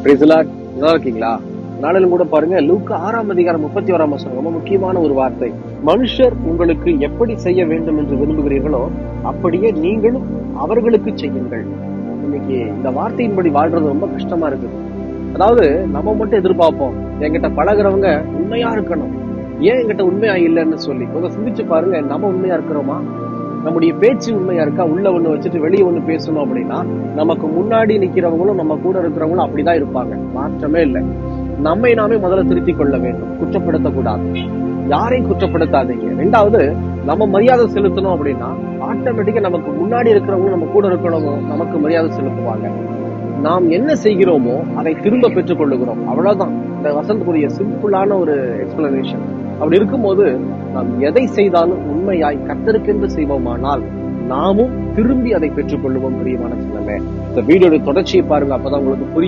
Praise the Lord. நல்லா இருக்கீங்களா? நாளிலும் கூட பாருங்க, லூக்கா 6:31 ரொம்ப முக்கியமான ஒரு வார்த்தை. மனுஷர் உங்களுக்கு எப்படி செய்ய வேண்டும் என்று விரும்புகிறீர்களோ அப்படியே நீங்களும் அவர்களுக்கு செய்யுங்கள். இன்னைக்கு இந்த வார்த்தையின்படி வாழ்றது ரொம்ப கஷ்டமா இருக்குது. அதாவது நம்ம மட்டும் எதிர்பார்ப்போம், என்கிட்ட பழகுறவங்க உண்மையா இருக்கணும், ஏன் என்கிட்ட உண்மையா இல்லைன்னு சொல்லி கொஞ்சம் சிந்திச்சு பாருங்க. நம்ம உண்மையா இருக்கிறோமா? நம்முடைய பேச்சு உண்மையா இருக்கா? உள்ள ஒண்ணு வச்சுட்டு வெளியே ஒண்ணு பேசணும் அப்படின்னா நமக்கு முன்னாடி நிக்கிறவங்களும் நம்ம கூட இருக்கிறவங்களும் அப்படிதான் இருப்பாங்க, மாற்றமே இல்லை. நம்மை நாமே முதல்ல திருத்திக் கொள்ள வேண்டும், குற்றப்படுத்தக்கூடாது. யாரையும் குற்றப்படுத்தாதீங்க. ரெண்டாவது, நம்ம மரியாதை செலுத்தணும் அப்படின்னா ஆட்டோமேட்டிக்கா நமக்கு முன்னாடி இருக்கிறவங்களும் நம்ம கூட இருக்கிறவங்க நமக்கு மரியாதை செலுத்துவாங்க. நாம் என்ன செய்கிறோமோ அதை திரும்ப பெற்றுக் கொள்ளுகிறோம், அவ்வளவுதான். இந்த வசந்தக்குரிய சிம்பிளான ஒரு எக்ஸ்பிளனேஷன். அப்படி இருக்கும்போது நாம் எதை செய்தாலும் உண்மையாய் கர்த்தருக்கென்று செய்வோமானால் நாமும் திரும்பி அதை பெற்றுக் கொள்ளுவோம். பிரியமான சொன்னமே, இந்த வீடியோட தொடர்ச்சியை பாருங்க, அப்பதான் உங்களுக்கு புரியும்.